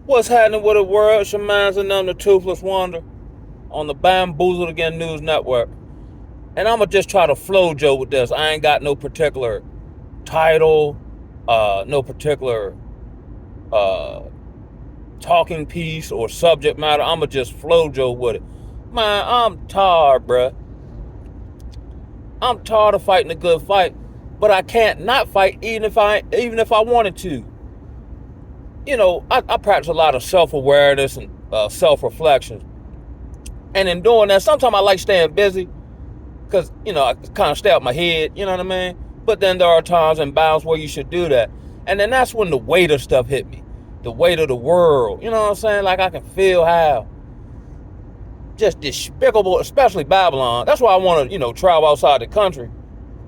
What's happening with the world? It's your man's and them, the Toothless Wonder, on the Bamboozled Again News Network. And I'ma just try to flow Joe with this. I ain't got no particular title, no particular uh, talking piece or subject matter. I'ma just flow Joe with it. Man, I'm tired, bruh. I'm tired of fighting a good fight, but I can't not fight even if I wanted to. I practice a lot of self-awareness and self-reflection. And in doing that, sometimes I like staying busy because, I kind of stay out my head, you know what I mean? But then there are times and bounds where you should do that. And then that's when the weight of stuff hit me. The weight of the world, you know what I'm saying? Like I can feel how just despicable, especially Babylon. That's why I want to, travel outside the country.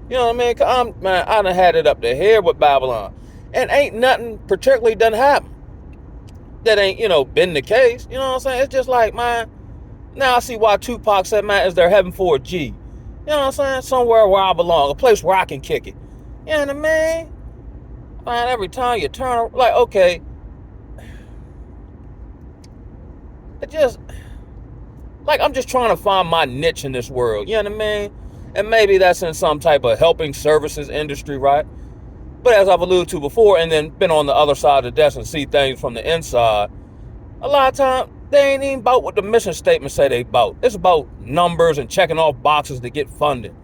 You know what I mean? 'Cause I done had it up to here with Babylon. And ain't nothing particularly done happen that ain't, been the case. You know what I'm saying? It's just like, man, now I see why Tupac said, man, is there heaven for a G? You know what I'm saying? Somewhere where I belong, a place where I can kick it. You know what I mean? Man, every time you turn, like, okay, it just, like, I'm just trying to find my niche in this world. You know what I mean? And maybe that's in some type of helping services industry, right? But as I've alluded to before, and then been on the other side of the desk and see things from the inside, a lot of times they ain't even about what the mission statement say they about. It's about numbers and checking off boxes to get funded.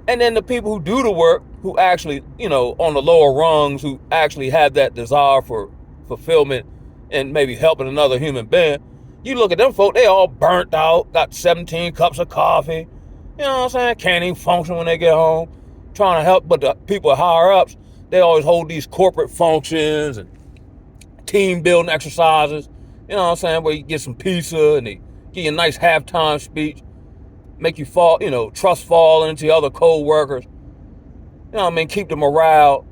And then the people who do the work, who actually, on the lower rungs, who actually have that desire for fulfillment and maybe helping another human being, you look at them folk, they all burnt out, got 17 cups of coffee, you know what I'm saying? Can't even function when they get home, trying to help, but the people higher ups, they always hold these corporate functions and team building exercises, you know what I'm saying, where you get some pizza and they give you a nice halftime speech, make you fall, trust fall into other co-workers, you know what I mean, keep the morale,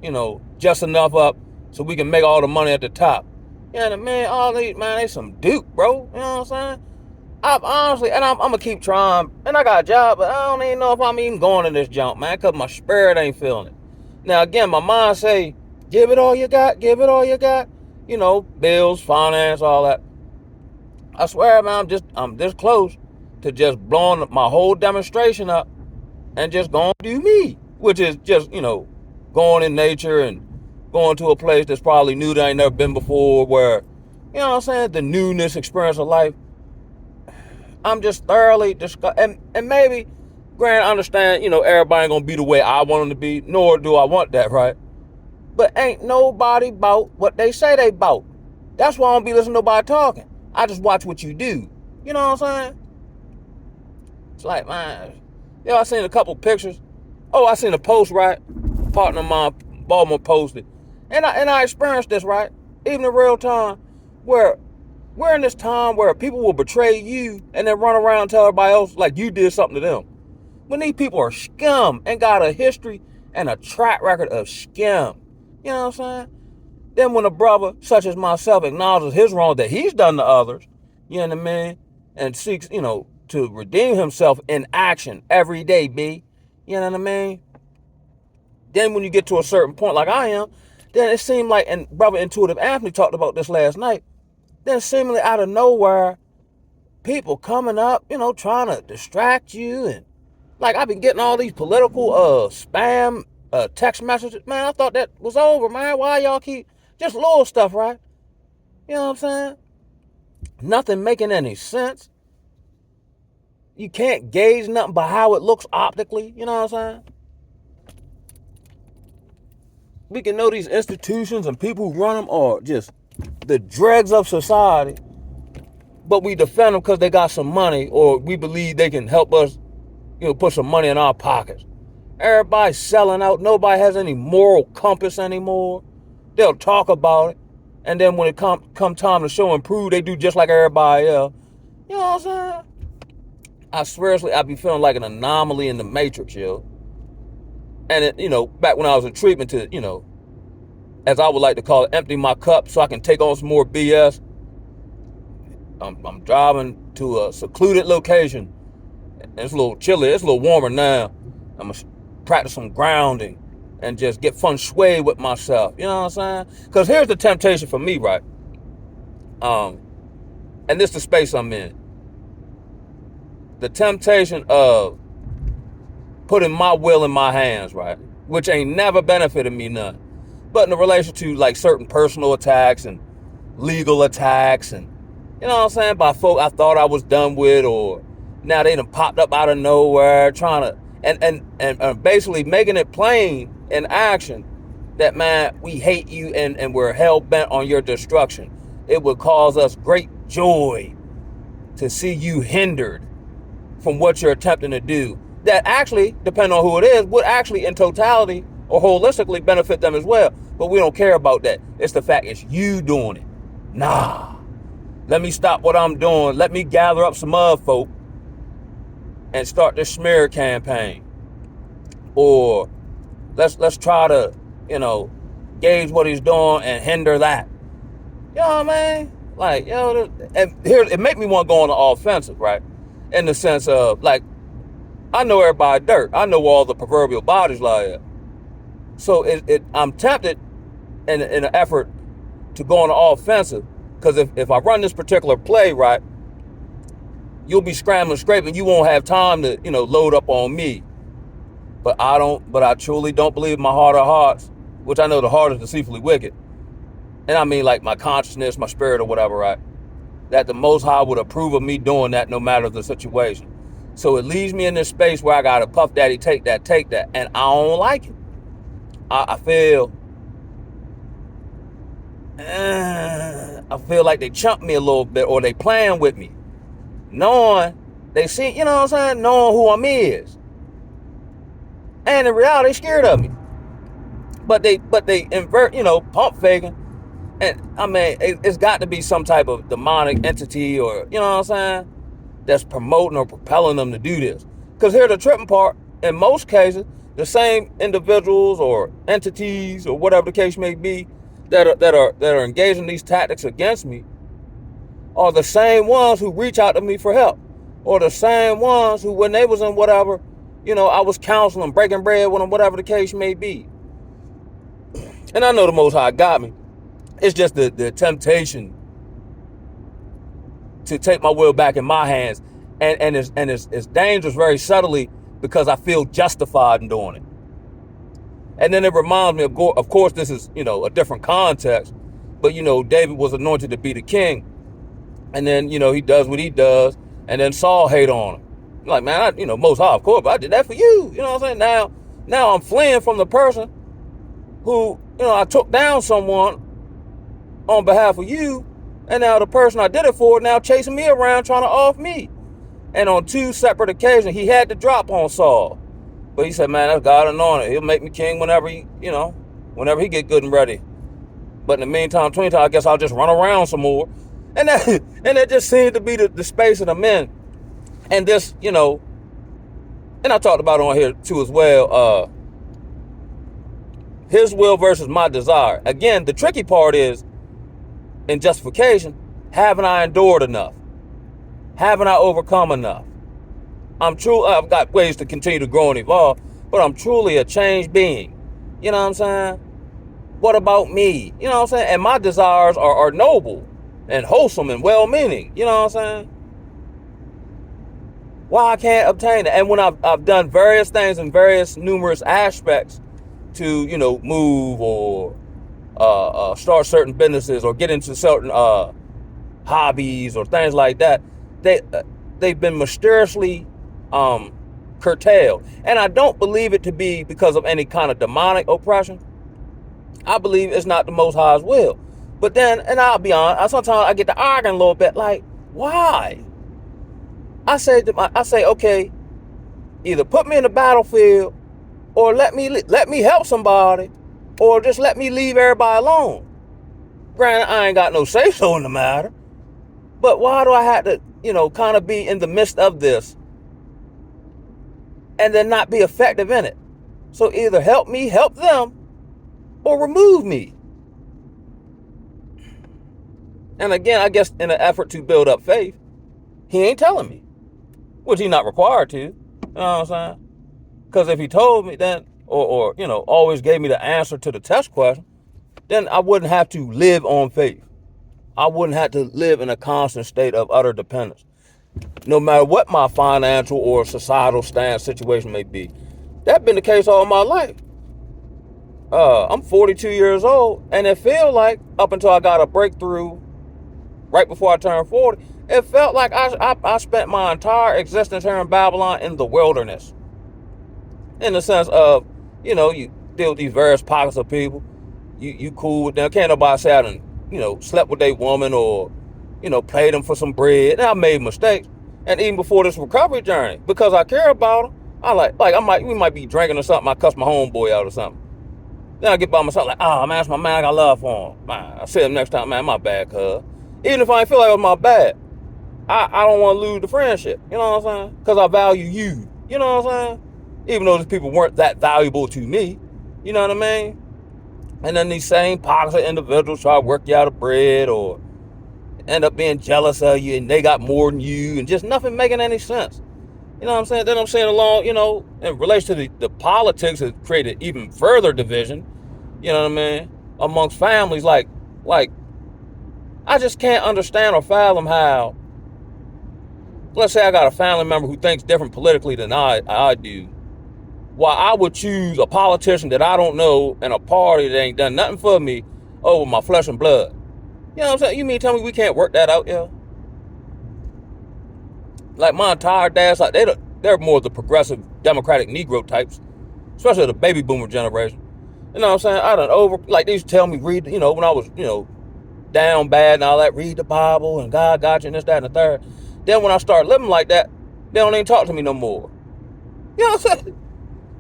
just enough up so we can make all the money at the top. You know what I mean? All these, man, they some duke, bro. You know what I'm saying? I'm honestly, and I'm gonna keep trying, and I got a job, but I don't even know if I'm even going in this jump, man, because my spirit ain't feeling it. Now, again, my mind say, give it all you got, give it all you got, bills, finance, all that. I swear, man, I'm this close to just blowing my whole demonstration up and just going to do me, which is just, going in nature and going to a place that's probably new that I ain't never been before, where, you know what I'm saying, the newness experience of life. I'm just thoroughly disgusted. And maybe, granted, I understand, everybody ain't going to be the way I want them to be, nor do I want that, right? But ain't nobody about what they say they about. That's why I don't be listening to nobody talking. I just watch what you do. You know what I'm saying? It's like, man, I seen a couple pictures. Oh, I seen a post, right? A partner of mine, Baltimore, posted. And I experienced this, right? Even in real time, where we're in this time where people will betray you and then run around and tell everybody else like you did something to them. When these people are scum and got a history and a track record of scum. You know what I'm saying? Then when a brother such as myself acknowledges his wrong that he's done to others, you know what I mean, and seeks, to redeem himself in action every day, B. You know what I mean? Then when you get to a certain point like I am, then it seemed like, and brother Intuitive Anthony talked about this last night, then seemingly out of nowhere, people coming up, trying to distract you. And like I've been getting all these political spam text messages. Man, I thought that was over, man. Why y'all keep just little stuff, right? You know what I'm saying? Nothing making any sense. You can't gauge nothing by how it looks optically. You know what I'm saying? We can know these institutions and people who run them are just the dregs of society, but we defend them because they got some money, or we believe they can help us, put some money in our pockets. Everybody's selling out. Nobody has any moral compass anymore. They'll talk about it, and then when it come time to show and prove, they do just like everybody else. You know what I'm saying? I swear, I be feeling like an anomaly in the matrix, yo. And it, back when I was in treatment to, as I would like to call it, empty my cup so I can take on some more BS. I'm driving to a secluded location. It's a little chilly. It's a little warmer now. I'm gonna practice some grounding. and just get feng shui with myself. You know what I'm saying? Because here's the temptation for me, right? And this is the space I'm in. The temptation of putting my will in my hands, right? Which ain't never benefited me none. But in relation to like certain personal attacks and legal attacks and, you know what I'm saying, by folk I thought I was done with, or now they done popped up out of nowhere trying to, and basically making it plain in action that, man, we hate you and we're hell-bent on your destruction. It would cause us great joy to see you hindered from what you're attempting to do. That actually, depending on who it is, would actually in totality or holistically benefit them as well. But we don't care about that. It's the fact it's you doing it. Nah. Let me stop what I'm doing. Let me gather up some other folk and start this smear campaign. Or let's try to, gauge what he's doing and hinder that. You know what I mean? Like, and here it make me want to go on the offensive, right? In the sense of, like, I know everybody dirt. I know all the proverbial bodies lie at. So I'm tempted in an effort to go on the offensive, because if I run this particular play right, you'll be scrambling, scraping. You won't have time to, load up on me. But I truly don't believe in my heart of hearts, which I know the heart is deceitfully wicked. And I mean like my consciousness, my spirit or whatever, right? That the Most High would approve of me doing that no matter the situation. So it leaves me in this space where I got to puff daddy, take that. And I don't like it. I feel like they chumped me a little bit, or they playing with me. Knowing, they see, you know what I'm saying? Knowing who I'm is. And in reality, they scared of me. But they invert, pump faking. And I mean, it's got to be some type of demonic entity, or, you know what I'm saying, that's promoting or propelling them to do this. Because here's the tripping part. In most cases, the same individuals or entities or whatever the case may be that are engaged in these tactics against me are the same ones who reach out to me for help, or the same ones who, when they was in whatever, I was counseling, breaking bread with them, whatever the case may be. And I know the Most High got me. It's just the temptation to take my will back in my hands, and it's dangerous very subtly, because I feel justified in doing it. And then it reminds me of course, this is a different context, but David was anointed to be the king, and then he does what he does, and then Saul hate on him. Like, man, Most High, of course, but I did that for you. You know what I'm saying? Now I'm fleeing from the person who I took down someone on behalf of you, and now the person I did it for now chasing me around trying to off me. And on two separate occasions, he had to drop on Saul. But he said, man, that's God anointed. He'll make me king whenever he get good and ready. But in the meantime, I guess I'll just run around some more. And that just seemed to be the space that I'm in. And this, and I talked about it on here too as well, his will versus my desire. Again, the tricky part is, in justification, haven't I endured enough? Haven't I overcome enough? I've got ways to continue to grow and evolve, but I'm truly a changed being. You know what I'm saying? What about me? You know what I'm saying? And my desires are noble and wholesome and well-meaning. You know what I'm saying? Why I can't obtain it? And when I've done various things in various numerous aspects to, move or start certain businesses or get into certain hobbies or things like that, they've been mysteriously curtailed. And I don't believe it to be because of any kind of demonic oppression. I believe it's not the Most High's will. But then, and I'll be honest, sometimes I get to arguing a little bit, like, why? I say, okay, either put me in the battlefield, or let me help somebody, or just let me leave everybody alone. Granted, I ain't got no say-so in the matter, but why do I have to, kind of be in the midst of this and then not be effective in it? So either help me help them, or remove me. And again, I guess in an effort to build up faith, he ain't telling me, which he's not required to. You know what I'm saying? Because if he told me, then or always gave me the answer to the test question, then I wouldn't have to live on faith. I wouldn't have to live in a constant state of utter dependence, no matter what my financial or societal stance situation may be. That's been the case all my life. I'm 42 years old, and it felt like up until I got a breakthrough right before I turned 40, it felt like I spent my entire existence here in Babylon in the wilderness. In the sense of, you deal with these various pockets of people. You cool with them. Can't nobody say I done, slept with a woman or, paid them for some bread. And I made mistakes. And even before this recovery journey, because I care about them, we might be drinking or something. I cuss my homeboy out or something. Then I get by myself like, man, that's my man. I got love for him. Man, I see him next time, man, my bad, cuz. Even if I ain't feel like it was my bad, I don't want to lose the friendship. You know what I'm saying? Because I value you. You know what I'm saying? Even though these people weren't that valuable to me. You know what I mean? And then these same pockets of individuals try to work you out of bread or end up being jealous of you and they got more than you and just nothing making any sense. You know what I'm saying? Then I'm saying along, in relation to the politics has created even further division, you know what I mean, amongst families. Like, I just can't understand or fathom how, let's say I got a family member who thinks different politically than I do. Why I would choose a politician that I don't know and a party that ain't done nothing for me over my flesh and blood. You know what I'm saying? You mean tell me we can't work that out, yo? Like my entire dad's like they're more the progressive Democratic Negro types, especially the baby boomer generation. You know what I'm saying? I done they used to tell me read, when I was, down bad and all that, read the Bible and God got you and this, that, and the third. Then when I start living like that, they don't even talk to me no more. You know what I'm saying?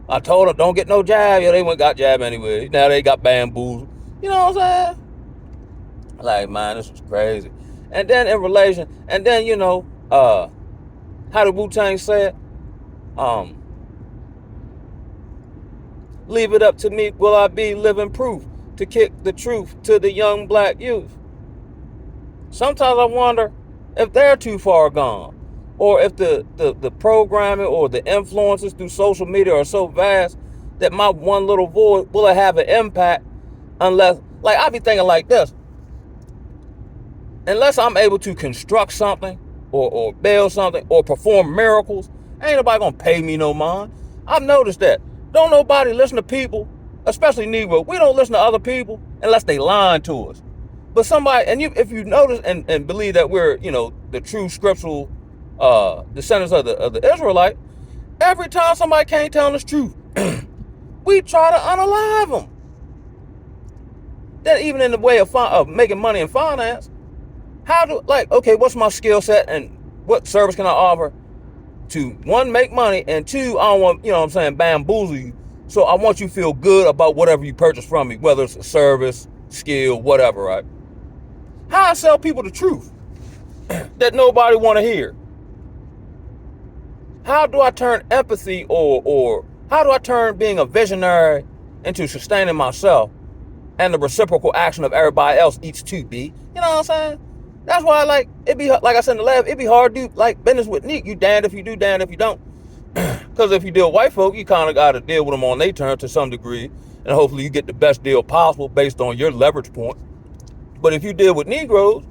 I told them don't get no jab. They went got jab anyway. Now they got bamboozled. You know what I'm saying? Like, man, this was crazy. And then in relation, and then, how the Wu-Tang said, leave it up to me, will I be living proof to kick the truth to the young black youth. Sometimes I wonder if they're too far gone, or if the programming or the influences through social media are so vast that my one little voice will have an impact unless, like, I be thinking like this, unless I'm able to construct something or build something or perform miracles, ain't nobody gonna pay me no mind. I've noticed that. Don't nobody listen to people, especially Negro. We don't listen to other people unless they lying to us. But somebody, and if you notice and believe that we're, the true scriptural descendants of the Israelite, every time somebody can't tell us truth, we try to unalive them. Then even in the way of making money in finance, okay, what's my skill set and what service can I offer to, one, make money, and two, I don't want, bamboozle you. So I want you to feel good about whatever you purchase from me, whether it's a service, skill, whatever, right? How I sell people the truth that nobody want to hear? How do I turn empathy or how do I turn being a visionary into sustaining myself and the reciprocal action of everybody else eats to be? You know what I'm saying? That's why, it be, like I said in the lab, it'd be hard to do, business with Nick. You damned if you do, damned if you don't. Because if you deal with white folk, you kind of got to deal with them on their terms to some degree. And hopefully you get the best deal possible based on your leverage point. But if you deal with Negroes,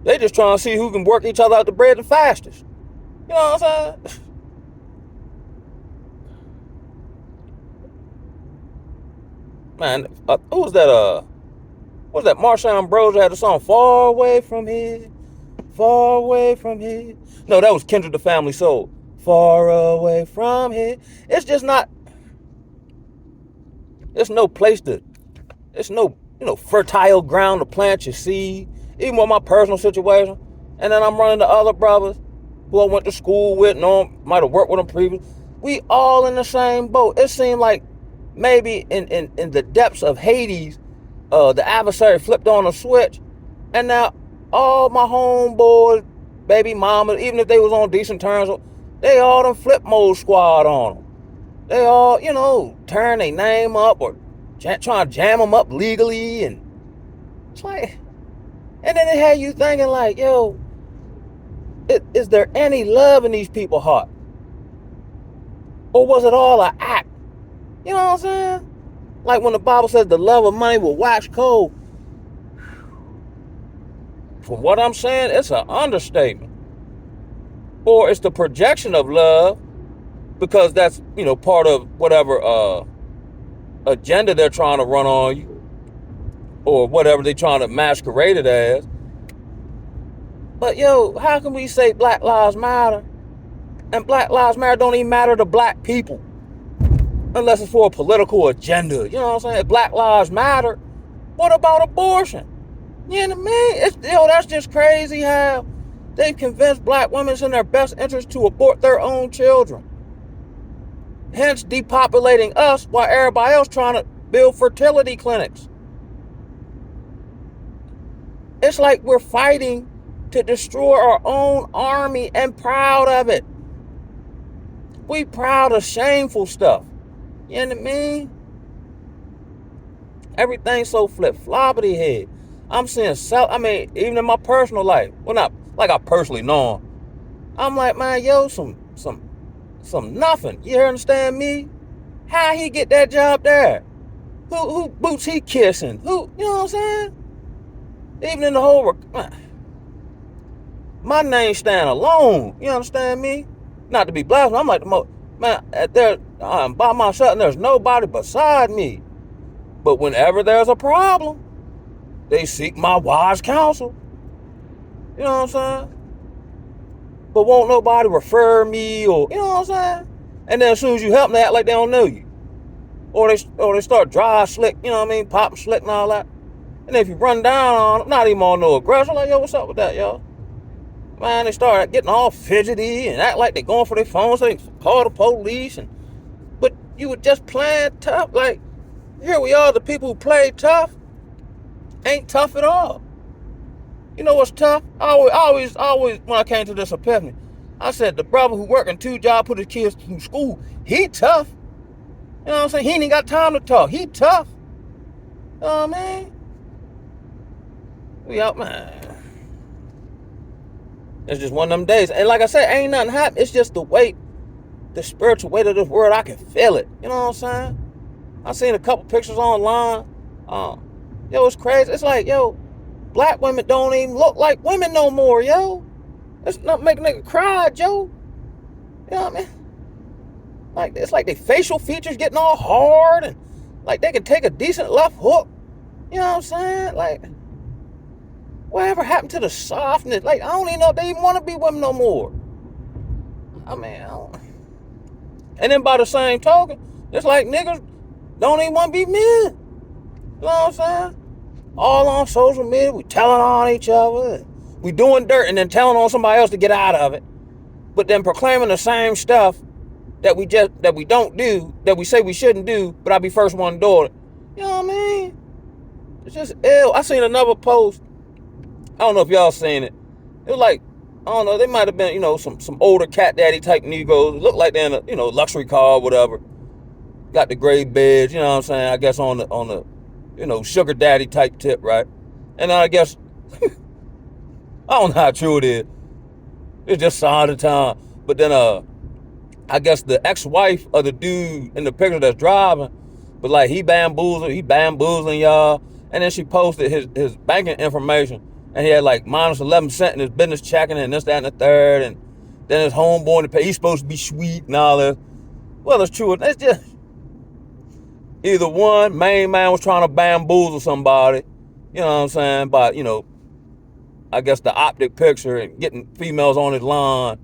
they just trying to see who can work each other out the bread the fastest. You know what I'm saying? Man, who was that? What was that? Marshawn Ambrosius had a song, Far Away From Here, Far Away From Here. No, that was Kendrick the Family Soul. Far away from here. It's just not, it's no place to, it's no, fertile ground to plant your seed. Even with my personal situation. And then I'm running to other brothers who I went to school with, might have worked with them previously. We all in the same boat. It seemed like maybe in the depths of Hades, the adversary flipped on a switch, and now all my homeboys, baby mama, even if they was on decent terms, they all done flip mode squad on them. They all, turn their name up or trying to jam them up legally, and it's like, and then it had you thinking like, yo, is there any love in these people's heart? Or was it all an act? You know what I'm saying? Like when the Bible says the love of money will wax cold. From what I'm saying, it's an understatement. Or it's the projection of love, because that's, part of whatever agenda they're trying to run on you, or whatever they're trying to masquerade it as. But how can we say Black Lives Matter, and Black Lives Matter don't even matter to black people, unless it's for a political agenda? You know what I'm saying? If Black Lives Matter, what about abortion? You know what I mean? That's just crazy how they've convinced black women it's in their best interest to abort their own children, hence depopulating us while everybody else trying to build fertility clinics. It's like we're fighting to destroy our own army and proud of it. We proud of shameful stuff. You know what I mean? Everything's so flip-floppity head. I'm seeing even in my personal life, well, not like I personally know him. I'm like, man, some nothing. You understand me? How he get that job there? Who boots he kissing? Who, you know what I'm saying? Even in the whole, my name stand alone. You understand me? Not to be blasphemous, I'm like the most, man, I'm by myself and there's nobody beside me. But whenever there's a problem, they seek my wise counsel. You know what I'm saying? But won't nobody refer me, or, you know what I'm saying? And then as soon as you help them, they act like they don't know you. Or they start dry slick, you know what I mean? Popping slick and all that. And if you run down on them, not even on no aggression, like, yo, what's up with that, y'all? Man, they start getting all fidgety and act like they're going for their phones, so they call the police. But you were just playing tough. Like, here we are, the people who play tough ain't tough at all. You know what's tough? I always, when I came to this epiphany, I said the brother who working 2 jobs, put his kids through school, he tough. You know what I'm saying? He ain't got time to talk. He tough. You know what I mean? We out, man. It's just one of them days. And like I said, ain't nothing happening. It's just the spiritual weight of this world. I can feel it. You know what I'm saying? I seen a couple pictures online. It's crazy. It's like, black women don't even look like women no more, yo. It's not making nigga cry, Joe. You know what I mean? Like, it's like their facial features getting all hard, and like they can take a decent left hook. You know what I'm saying? Like, whatever happened to the softness? Like, I don't even know if they even want to be women no more. I mean, and then by the same token, it's like niggas don't even want to be men. You know what I'm saying? All on social media, we telling on each other. We doing dirt and then telling on somebody else to get out of it. But then proclaiming the same stuff that we don't do, that we say we shouldn't do, but I be first one to do it. You know what I mean? It's just ill. I seen another post. I don't know if y'all seen it. It was like, I don't know, they might have been, some older cat daddy type Negroes. It looked like they're in a, luxury car or whatever. Got the gray beds, you know what I'm saying? I guess on the, sugar daddy type tip, right? And I guess, I don't know how true it is. It's just sign of the time. But then, I guess the ex-wife of the dude in the picture that's driving, but like he bamboozling y'all. And then she posted his banking information, and he had like minus 11% in his business checking and this, that, and the third. And then his homeboy in the pay, he's supposed to be sweet and all that. Well, it's true. It's just either one, main man was trying to bamboozle somebody, you know what I'm saying, by, I guess the optic picture and getting females on his lawn,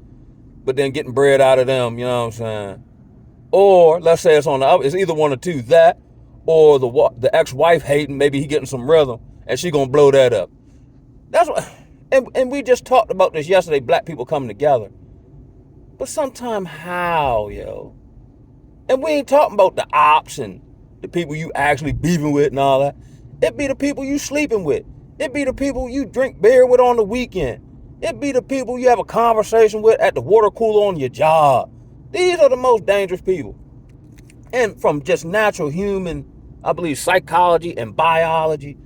but then getting bread out of them, you know what I'm saying? Or let's say it's on the other, it's either one or two, that or the ex-wife hating, maybe he getting some rhythm and she gonna blow that up. That's what, and we just talked about this yesterday, black people coming together. But sometime how, yo? And we ain't talking about the ops and the people you actually beefing with and all that. It be the people you sleeping with. It be the people you drink beer with on the weekend. It be the people you have a conversation with at the water cooler on your job. These are the most dangerous people. And from just natural human, I believe, psychology and biology,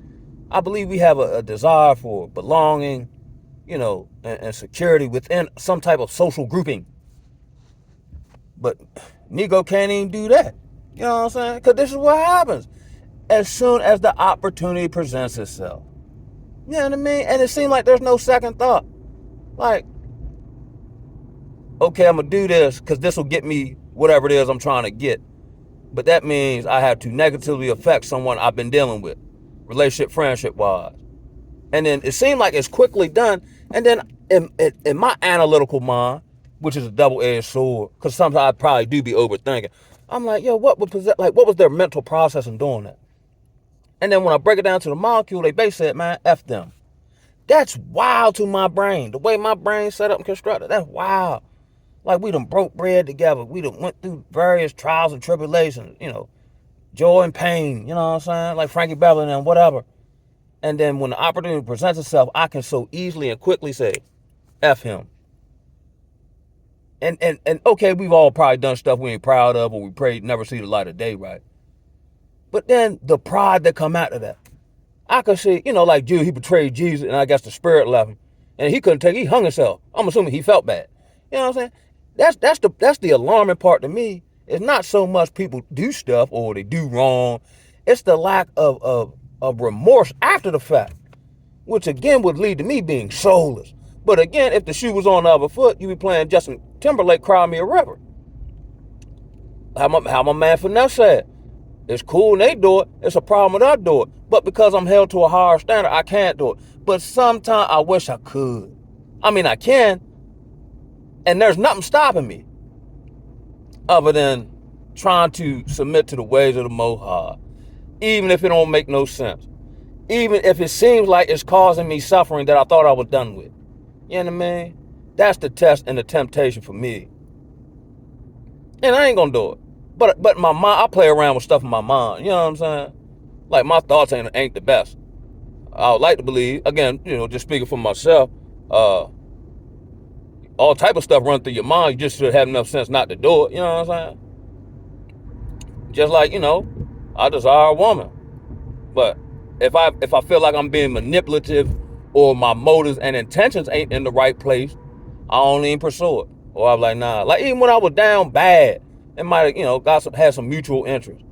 I believe we have a desire for belonging, and security within some type of social grouping. But Negro can't even do that. You know what I'm saying? Because this is what happens as soon as the opportunity presents itself. You know what I mean? And it seems like there's no second thought. Like, okay, I'm going to do this because this will get me whatever it is I'm trying to get. But that means I have to negatively affect someone I've been dealing with, relationship, friendship-wise. And then it seemed like it's quickly done. And then in my analytical mind, which is a double-edged sword, because sometimes I probably do be overthinking, I'm like, yo, what was their mental process in doing that? And then when I break it down to the molecule, they basically said, man, F them. That's wild to my brain. The way my brain's set up and constructed, that's wild. Like, we done broke bread together. We done went through various trials and tribulations, joy and pain, you know what I'm saying? Like Frankie Beverly and whatever. And then when the opportunity presents itself, I can so easily and quickly say, F him. And okay, we've all probably done stuff we ain't proud of or we pray never see the light of day, right? But then the pride that come out of that. I could see, like Jude, he betrayed Jesus and I guess the spirit left him. And he couldn't take it, he hung himself. I'm assuming he felt bad. You know what I'm saying? That's the alarming part to me. It's not so much people do stuff or they do wrong. It's the lack of remorse after the fact, which again would lead to me being soulless. But again, if the shoe was on the other foot, you'd be playing Justin Timberlake, Cry Me a River. How my man Finesse said, it's cool when they do it, it's a problem when I do it. But because I'm held to a higher standard, I can't do it. But sometimes I wish I could. I mean, I can, and there's nothing stopping me other than trying to submit to the ways of the Most High, even if it don't make no sense. Even if it seems like it's causing me suffering that I thought I was done with. You know what I mean? That's the test and the temptation for me. And I ain't gonna do it. But my mind, I play around with stuff in my mind. You know what I'm saying? Like, my thoughts ain't the best. I would like to believe, again, just speaking for myself, all type of stuff run through your mind. You just should have enough sense not to do it. You know what I'm saying? Just like, I desire a woman. But if I feel like I'm being manipulative or my motives and intentions ain't in the right place, I don't even pursue it. Or I'm like, nah. Like, even when I was down bad, it might have, had some mutual interest.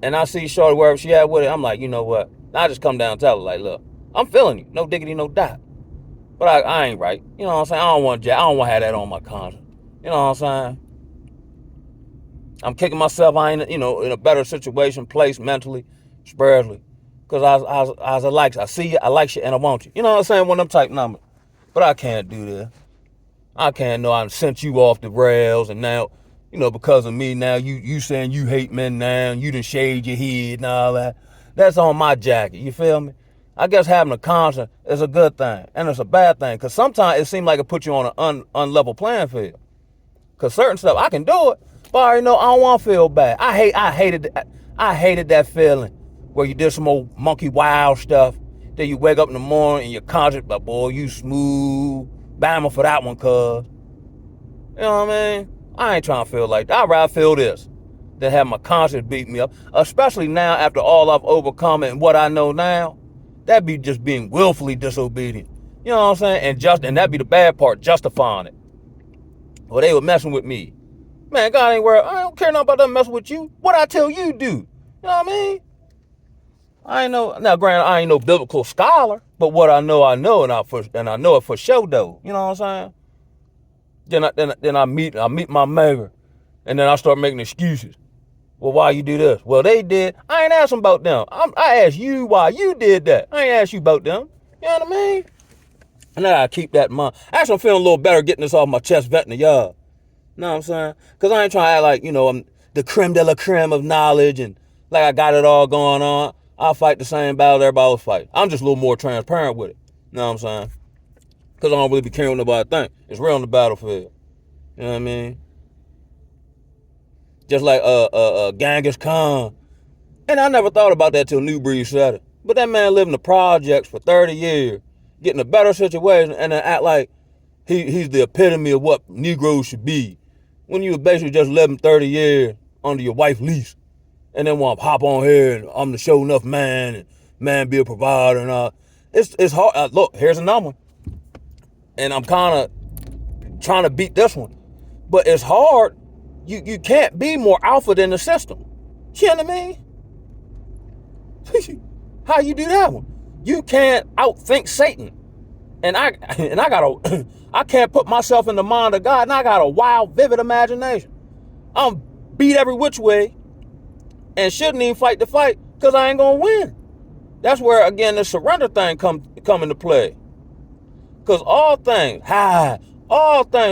And I see shorty wherever she at with it, I'm like, you know what? I just come down and tell her, like, look, I'm feeling you. No diggity, no doubt. But I ain't right. You know what I'm saying? I don't want to have that on my conscience. You know what I'm saying? I'm kicking myself. I ain't, in a better situation, place mentally, spiritually. Because I see you, I like you, and I want you. You know what I'm saying? One of them type numbers. But I can't do that. I can't know I sent you off the rails, and now, because of me, now you saying you hate men now, and you done shaved your head and all that. That's on my jacket, you feel me? I guess having a conscience is a good thing, and it's a bad thing, because sometimes it seems like it puts you on an unlevel playing field. Because certain stuff, I can do it, but I already know I don't want to feel bad. I hated that feeling where you did some old monkey wild stuff, then you wake up in the morning and your conscience, but boy, you smooth, Bama for that one, cuz. You know what I mean? I ain't trying to feel like that. I'd rather feel this than have my conscience beat me up, especially now after all I've overcome and what I know now. That'd be just being willfully disobedient. You know what I'm saying? And that'd be the bad part, justifying it. Well, they were messing with me. Man, God ain't worried. I don't care nothing about them messing with you. What I tell you do. You know what I mean? Now granted, I ain't no biblical scholar, but what I know, and I know it for sure though. You know what I'm saying? Then I meet my maker, and then I start making excuses. Well, why you do this? Well, they did. I ain't asked them about them. I asked you why you did that. I ain't asked you about them. You know what I mean? And then I keep that in mind. Actually, I'm feeling a little better getting this off my chest, vetting the yard. You know what I'm saying? Because I ain't trying to act like, I'm the creme de la creme of knowledge and like I got it all going on. I'll fight the same battle everybody else fight. I'm just a little more transparent with it. You know what I'm saying? Because I don't really be caring what nobody think. It's real on the battlefield. You know what I mean? Just like Genghis Khan. And I never thought about that till New Breed said it. But that man lived in the projects for 30 years, getting a better situation, and then act like he's the epitome of what Negroes should be. When you basically just living 30 years under your wife's lease. And then want to hop on here and I'm the show enough man and man be a provider and all. It's hard. Look, here's another one. And I'm kind of trying to beat this one. But it's hard. You can't be more alpha than the system. You know what I mean? How you do that one? You can't outthink Satan. And I gotta I can't put myself in the mind of God, and I got a wild, vivid imagination. I'm beat every which way and shouldn't even fight the fight because I ain't gonna win. That's where again the surrender thing come into play. Because all things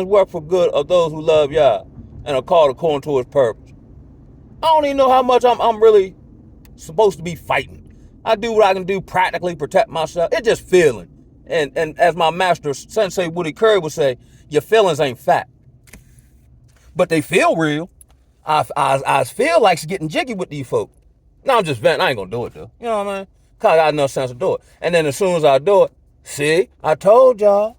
work for good of those who love Yah and are called according to his purpose. I don't even know how much I'm really supposed to be fighting. I do what I can do practically protect myself. It's just feeling. And as my master Sensei Woody Curry would say, your feelings ain't fact. But they feel real. I feel like getting jiggy with these folk. No, I'm just venting. I ain't gonna do it though. You know what I mean? Cause I got enough sense to do it. And then as soon as I do it, see, I told y'all.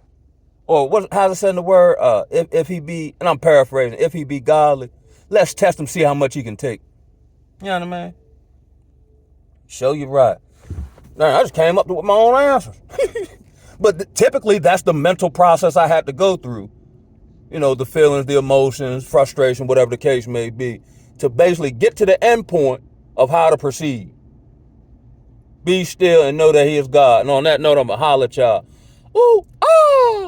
Or how's it saying the word? If he be, and I'm paraphrasing, if he be godly, let's test him, see how much he can take. You know what I mean? Show you right. Man, I just came up with my own answers. But typically, that's the mental process I had to go through. You know, the feelings, the emotions, frustration, whatever the case may be, to basically get to the end point of how to proceed. Be still and know that he is God. And on that note, I'm going to holler at y'all. Ooh, ah!